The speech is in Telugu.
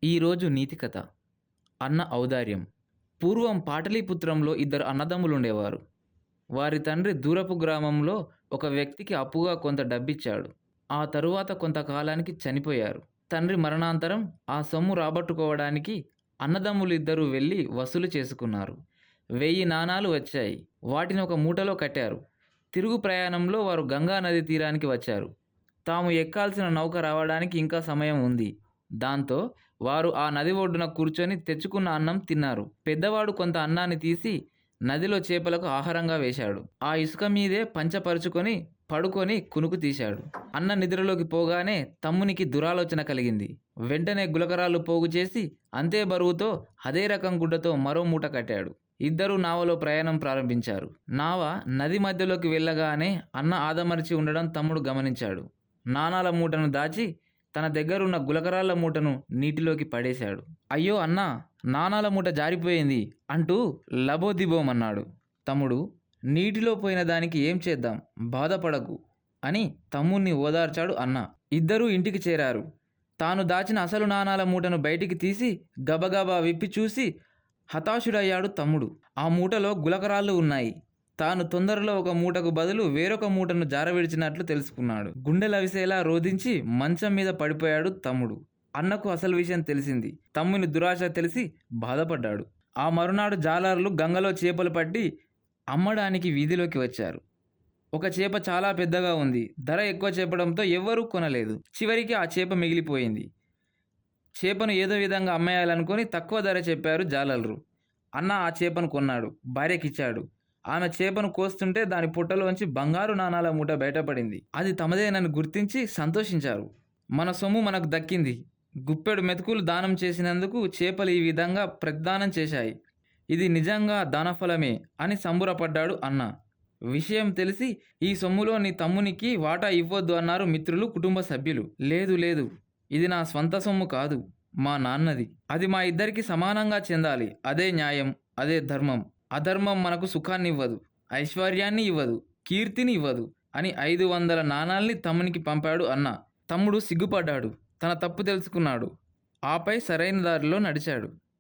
ఈరోజు నీతి కథ. అన్న ఔదార్యం. పూర్వం పాటలీపుత్రంలో ఇద్దరు అన్నదమ్ములుండేవారు. వారి తండ్రి దూరపు గ్రామంలో ఒక వ్యక్తికి అప్పుగా కొంత డబ్బిచ్చాడు. ఆ తరువాత కొంతకాలానికి చనిపోయారు. తండ్రి మరణాంతరం ఆ సొమ్ము రాబట్టుకోవడానికి అన్నదమ్ములిద్దరూ వెళ్ళి వసూలు చేసుకున్నారు. 1000 నాణాలు వచ్చాయి. వాటిని ఒక మూటలో కట్టారు. తిరుగు ప్రయాణంలో వారు గంగా నది తీరానికి వచ్చారు. తాము ఎక్కాల్సిన నౌక రావడానికి ఇంకా సమయం ఉంది. దాంతో వారు ఆ నది ఒడ్డున కూర్చొని తెచ్చుకున్న అన్నం తిన్నారు. పెద్దవాడు కొంత అన్నాన్ని తీసి నదిలో చేపలకు ఆహారంగా వేశాడు. ఆ ఇసుక మీదే పంచపరుచుకొని పడుకొని కునుకు తీశాడు. అన్న నిద్రలోకి పోగానే తమ్మునికి దురాలోచన కలిగింది. వెంటనే గులకరాళ్ళు పోగు చేసి అంతే బరువుతో అదే రకం గుడ్డతో మరో మూట కట్టాడు. ఇద్దరూ నావలో ప్రయాణం ప్రారంభించారు. నావ నది మధ్యలోకి వెళ్ళగానే అన్న ఆదమరిచి ఉండడం తమ్ముడు గమనించాడు. నాణాల మూటను దాచి తన దగ్గరున్న గులకరాళ్ల మూటను నీటిలోకి పడేశాడు. అయ్యో అన్నా, నాణాల మూట జారిపోయింది అంటూ లబోదిబోమన్నాడు. తమ్ముడు, నీటిలో పోయిన దానికి ఏం చేద్దాం, బాధపడకు అని తమ్ముణ్ణి ఓదార్చాడు అన్న. ఇద్దరూ ఇంటికి చేరారు. తాను దాచిన అసలు నాణాల మూటను బయటికి తీసి గబగబా విప్పి చూసి హతాశుడయ్యాడు తమ్ముడు. ఆ మూటలో గులకరాళ్ళు ఉన్నాయి. తాను తొందరలో ఒక మూటకు బదులు వేరొక మూటను జారవిడిచినట్లు తెలుసుకున్నాడు. గుండెలవిసేలా రోదించి మంచం మీద పడిపోయాడు తమ్ముడు. అన్నకు అసలు విషయం తెలిసింది. తమ్ముని దురాశ తెలిసి బాధపడ్డాడు. ఆ మరునాడు జాలర్లు గంగలో చేపలు పట్టి అమ్మడానికి వీధిలోకి వచ్చారు. ఒక చేప చాలా పెద్దగా ఉంది. ధర ఎక్కువ చెప్పడంతో ఎవ్వరూ కొనలేదు. చివరికి ఆ చేప మిగిలిపోయింది. చేపను ఏదో విధంగా అమ్మేయాలనుకొని తక్కువ ధర చెప్పారు జాలర్లు. అన్న ఆ చేపను కొన్నాడు. భార్యకిచ్చాడు. ఆమె చేపను కోస్తుంటే దాని పుట్టలోంచి బంగారు నాణాల మూట బయటపడింది. అది తమదేనని గుర్తించి సంతోషించారు. మన సొమ్ము మనకు దక్కింది. గుప్పెడు మెతుకులు దానం చేసినందుకు చేపలు ఈ విధంగా ప్రతిదానం చేశాయి. ఇది నిజంగా దానఫలమే అని సంబురపడ్డాడు అన్న. విషయం తెలిసి ఈ సొమ్ములో నీ తమ్మునికి వాటా ఇవ్వొద్దు అన్నారు మిత్రులు, కుటుంబ సభ్యులు. లేదు లేదు, ఇది నా స్వంత సొమ్ము కాదు, మా నాన్నది. అది మా ఇద్దరికి సమానంగా చెందాలి. అదే న్యాయం, అదే ధర్మం. అధర్మం మనకు సుఖాన్ని ఇవ్వదు, ఐశ్వర్యాన్ని ఇవ్వదు, కీర్తిని ఇవ్వదు అని 500 నాణాల్ని తమ్మునికి పంపాడు అన్న. తమ్ముడు సిగ్గుపడ్డాడు. తన తప్పు తెలుసుకున్నాడు. ఆపై సరైన దారిలో నడిచాడు.